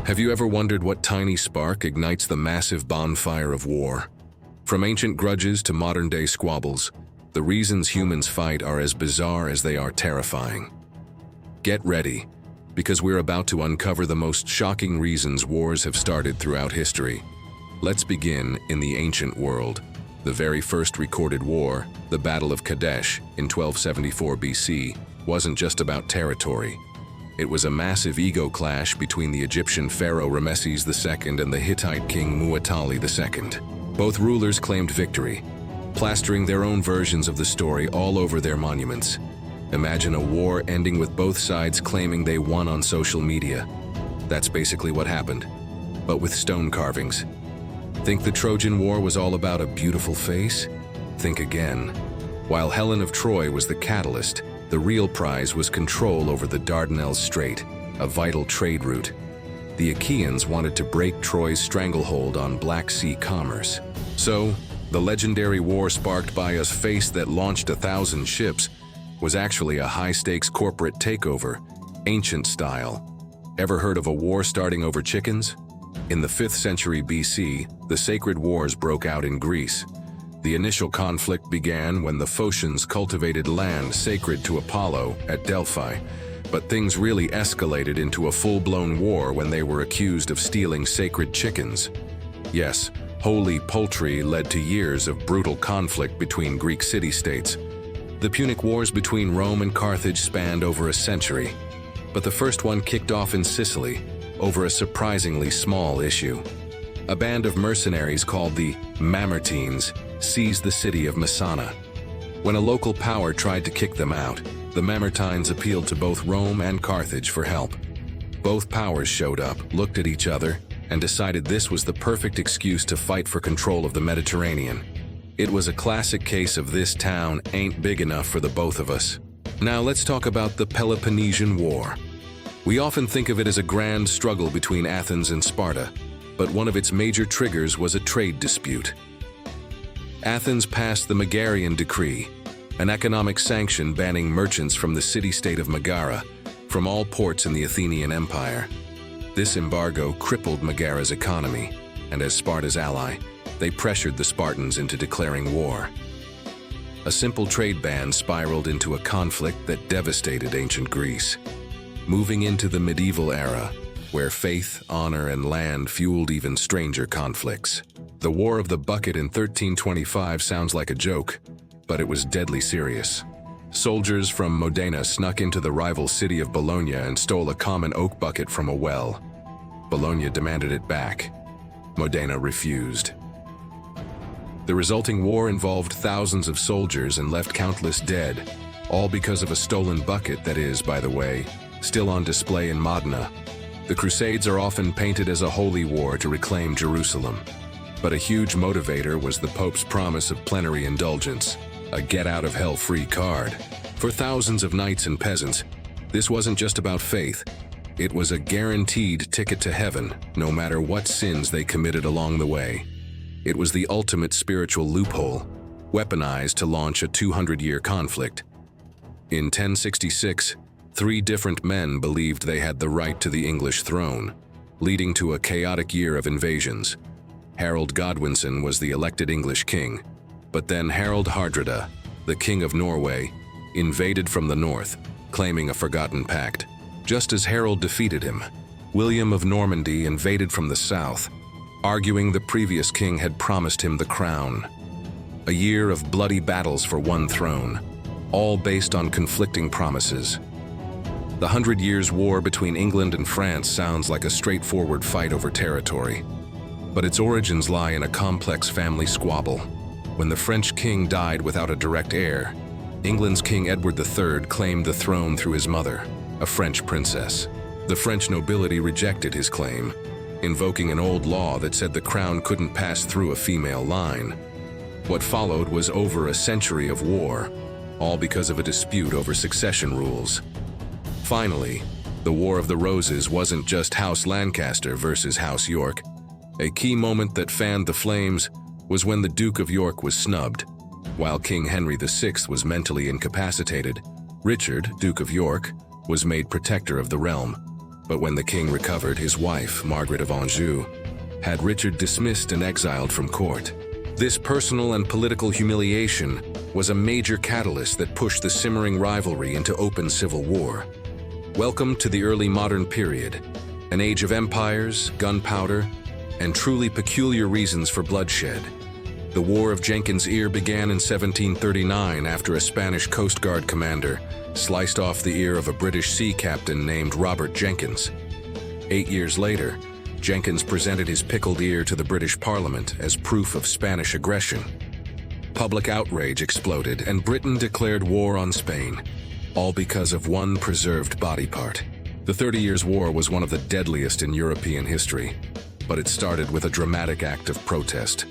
Have you ever wondered what tiny spark ignites the massive bonfire of war? From ancient grudges to modern-day squabbles, the reasons humans fight are as bizarre as they are terrifying. Get ready, because we're about to uncover the most shocking reasons wars have started throughout history. Let's begin in the ancient world. The very first recorded war, the Battle of Kadesh in 1274 BC, wasn't just about territory. It was a massive ego clash between the Egyptian pharaoh Ramesses II and the Hittite king Muwatalli II. Both rulers claimed victory, plastering their own versions of the story all over their monuments. Imagine a war ending with both sides claiming they won on social media. That's basically what happened, but with stone carvings. Think the Trojan War was all about a beautiful face? Think again. While Helen of Troy was the catalyst, the real prize was control over the Dardanelles Strait, a vital trade route. The Achaeans wanted to break Troy's stranglehold on Black Sea commerce. So, the legendary war sparked by a face that launched 1,000 ships was actually a high-stakes corporate takeover, ancient style. Ever heard of a war starting over chickens? In the 5th century BC, the sacred wars broke out in Greece. The initial conflict began when the Phocians cultivated land sacred to Apollo at Delphi, but things really escalated into a full-blown war when they were accused of stealing sacred chickens. Yes, holy poultry led to years of brutal conflict between Greek city-states. The Punic Wars between Rome and Carthage spanned over a century, but the first one kicked off in Sicily over a surprisingly small issue. A band of mercenaries called the Mamertines seized the city of Messana. When a local power tried to kick them out, the Mamertines appealed to both Rome and Carthage for help. Both powers showed up, looked at each other, and decided this was the perfect excuse to fight for control of the Mediterranean. It was a classic case of this town ain't big enough for the both of us. Now let's talk about the Peloponnesian War. We often think of it as a grand struggle between Athens and Sparta, but one of its major triggers was a trade dispute. Athens passed the Megarian Decree, an economic sanction banning merchants from the city-state of Megara from all ports in the Athenian Empire. This embargo crippled Megara's economy, and as Sparta's ally, they pressured the Spartans into declaring war. A simple trade ban spiraled into a conflict that devastated ancient Greece. Moving into the medieval era, where faith, honor, and land fueled even stranger conflicts. The War of the Bucket in 1325 sounds like a joke, but it was deadly serious. Soldiers from Modena snuck into the rival city of Bologna and stole a common oak bucket from a well. Bologna demanded it back. Modena refused. The resulting war involved thousands of soldiers and left countless dead, all because of a stolen bucket that is, by the way, still on display in Modena. The Crusades are often painted as a holy war to reclaim Jerusalem. But a huge motivator was the Pope's promise of plenary indulgence, a get-out-of-hell-free card. For thousands of knights and peasants, this wasn't just about faith. It was a guaranteed ticket to heaven, no matter what sins they committed along the way. It was the ultimate spiritual loophole, weaponized to launch a 200-year conflict. In 1066, 3 different men believed they had the right to the English throne, leading to a chaotic year of invasions. Harold Godwinson was the elected English king, but then Harald Hardrada, the king of Norway, invaded from the north, claiming a forgotten pact. Just as Harold defeated him, William of Normandy invaded from the south, arguing the previous king had promised him the crown. A year of bloody battles for one throne, all based on conflicting promises. The 100 Years' War between England and France sounds like a straightforward fight over territory. But its origins lie in a complex family squabble. When the French king died without a direct heir, England's King Edward III claimed the throne through his mother, a French princess. The French nobility rejected his claim, invoking an old law that said the crown couldn't pass through a female line. What followed was over a century of war, all because of a dispute over succession rules. Finally, the War of the Roses wasn't just House Lancaster versus House York. A key moment that fanned the flames was when the Duke of York was snubbed. While King Henry VI was mentally incapacitated, Richard, Duke of York, was made protector of the realm. But when the king recovered, his wife, Margaret of Anjou, had Richard dismissed and exiled from court. This personal and political humiliation was a major catalyst that pushed the simmering rivalry into open civil war. Welcome to the early modern period, an age of empires, gunpowder, and truly peculiar reasons for bloodshed. The War of Jenkins' Ear began in 1739 after a Spanish Coast Guard commander sliced off the ear of a British sea captain named Robert Jenkins. 8 years later, Jenkins presented his pickled ear to the British Parliament as proof of Spanish aggression. Public outrage exploded and Britain declared war on Spain, all because of one preserved body part. The 30 Years' War was one of the deadliest in European history, but it started with a dramatic act of protest.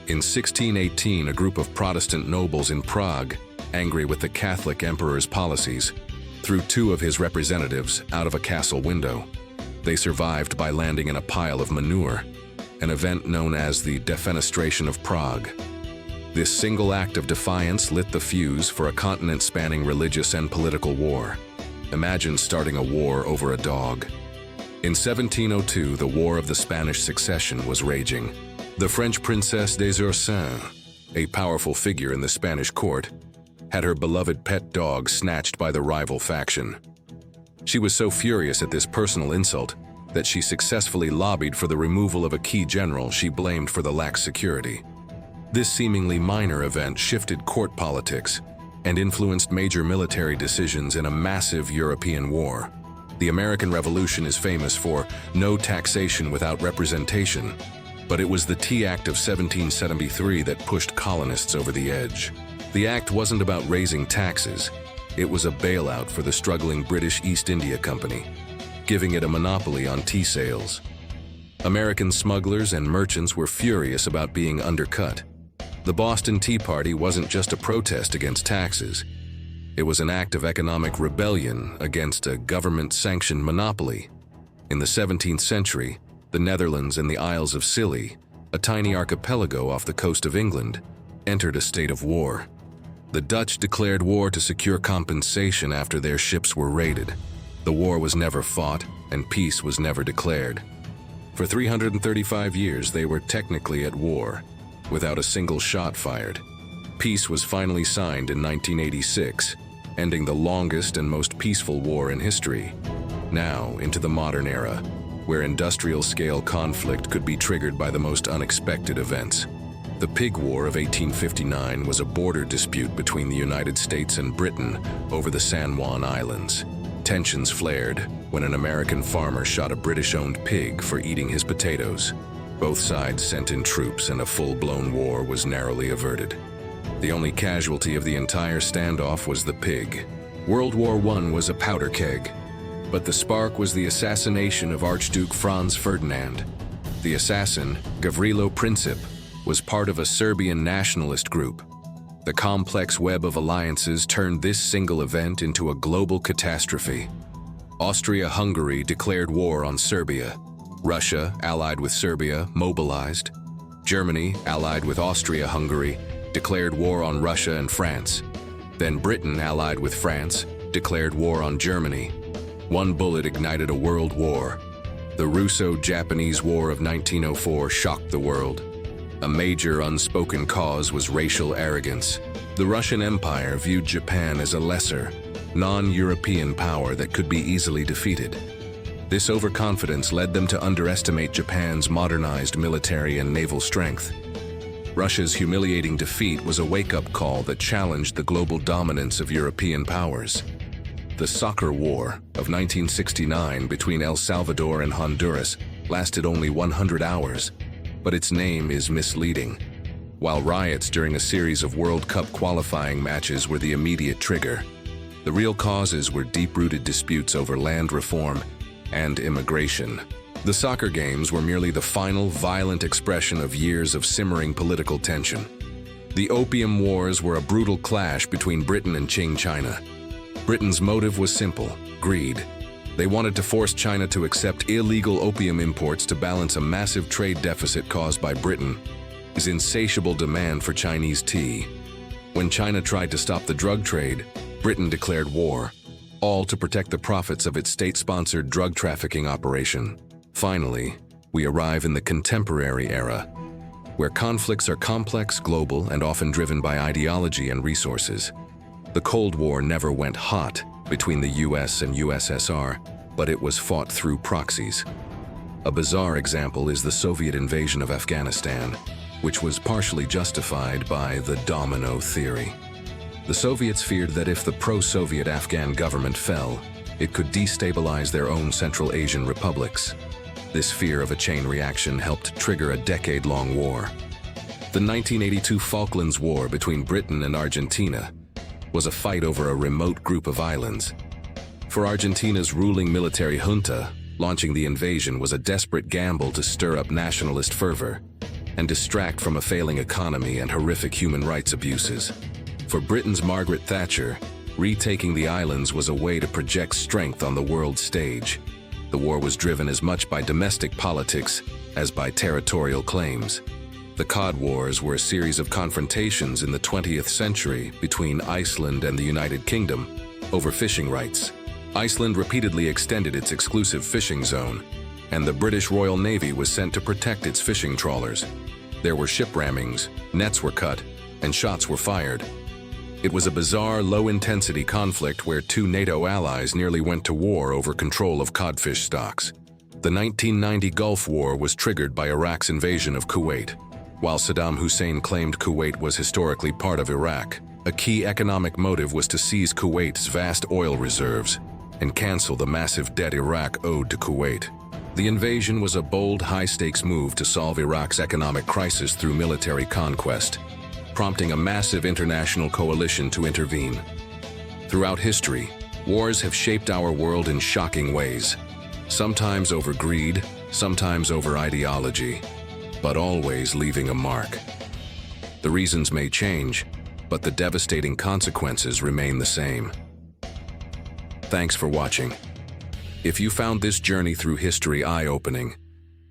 In 1618, a group of Protestant nobles in Prague, angry with the Catholic emperor's policies, threw 2 of his representatives out of a castle window. They survived by landing in a pile of manure, an event known as the Defenestration of Prague. This single act of defiance lit the fuse for a continent-spanning religious and political war. Imagine starting a war over a dog. In 1702, the War of the Spanish Succession was raging. The French Princess des Ursins, a powerful figure in the Spanish court, had her beloved pet dog snatched by the rival faction. She was so furious at this personal insult that she successfully lobbied for the removal of a key general she blamed for the lax security. This seemingly minor event shifted court politics and influenced major military decisions in a massive European war. The American Revolution is famous for no taxation without representation, but it was the Tea Act of 1773 that pushed colonists over the edge. The act wasn't about raising taxes. It was a bailout for the struggling British East India Company, giving it a monopoly on tea sales. American smugglers and merchants were furious about being undercut. The Boston Tea Party wasn't just a protest against taxes. It was an act of economic rebellion against a government-sanctioned monopoly. In the 17th century, the Netherlands and the Isles of Scilly, a tiny archipelago off the coast of England, entered a state of war. The Dutch declared war to secure compensation after their ships were raided. The war was never fought, and peace was never declared. For 335 years, they were technically at war, without a single shot fired. Peace was finally signed in 1986, ending the longest and most peaceful war in history. Now, into the modern era, where industrial-scale conflict could be triggered by the most unexpected events. The Pig War of 1859 was a border dispute between the United States and Britain over the San Juan Islands. Tensions flared when an American farmer shot a British-owned pig for eating his potatoes. Both sides sent in troops and a full-blown war was narrowly averted. The only casualty of the entire standoff was the pig. World War I was a powder keg, but the spark was the assassination of Archduke Franz Ferdinand. The assassin, Gavrilo Princip, was part of a Serbian nationalist group. The complex web of alliances turned this single event into a global catastrophe. Austria-Hungary declared war on Serbia. Russia, allied with Serbia, mobilized. Germany, allied with Austria-Hungary, declared war on Russia and France. Then Britain, allied with France, declared war on Germany. One bullet ignited a world war. The Russo-Japanese War of 1904 shocked the world. A major unspoken cause was racial arrogance. The Russian Empire viewed Japan as a lesser, non-European power that could be easily defeated. This overconfidence led them to underestimate Japan's modernized military and naval strength. Russia's humiliating defeat was a wake-up call that challenged the global dominance of European powers. The Soccer War of 1969 between El Salvador and Honduras lasted only 100 hours, but its name is misleading. While riots during a series of World Cup qualifying matches were the immediate trigger, the real causes were deep-rooted disputes over land reform and immigration. The soccer games were merely the final violent expression of years of simmering political tension. The Opium Wars were a brutal clash between Britain and Qing China. Britain's motive was simple: greed. They wanted to force China to accept illegal opium imports to balance a massive trade deficit caused by Britain's insatiable demand for Chinese tea. When China tried to stop the drug trade, Britain declared war. all to protect the profits of its state-sponsored drug trafficking operation. Finally, we arrive in the contemporary era, where conflicts are complex, global, and often driven by ideology and resources. The Cold War never went hot between the US and USSR, but it was fought through proxies. A bizarre example is the Soviet invasion of Afghanistan, which was partially justified by the domino theory. The Soviets feared that if the pro-Soviet Afghan government fell, it could destabilize their own Central Asian republics. This fear of a chain reaction helped trigger a decade-long war. The 1982 Falklands War between Britain and Argentina was a fight over a remote group of islands. For Argentina's ruling military junta, launching the invasion was a desperate gamble to stir up nationalist fervor and distract from a failing economy and horrific human rights abuses. For Britain's Margaret Thatcher, retaking the islands was a way to project strength on the world stage. The war was driven as much by domestic politics as by territorial claims. The Cod Wars were a series of confrontations in the 20th century between Iceland and the United Kingdom over fishing rights. Iceland repeatedly extended its exclusive fishing zone, and the British Royal Navy was sent to protect its fishing trawlers. There were ship rammings, nets were cut, and shots were fired. It was a bizarre, low-intensity conflict where two NATO allies nearly went to war over control of codfish stocks. The 1990 Gulf War was triggered by Iraq's invasion of Kuwait. While Saddam Hussein claimed Kuwait was historically part of Iraq, a key economic motive was to seize Kuwait's vast oil reserves and cancel the massive debt Iraq owed to Kuwait. The invasion was a bold, high-stakes move to solve Iraq's economic crisis through military conquest, prompting a massive international coalition to intervene. Throughout history, wars have shaped our world in shocking ways, sometimes over greed, sometimes over ideology, but always leaving a mark. The reasons may change, but the devastating consequences remain the same. Thanks for watching. If you found this journey through history eye-opening,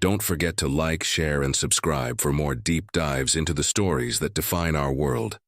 don't forget to like, share, and subscribe for more deep dives into the stories that define our world.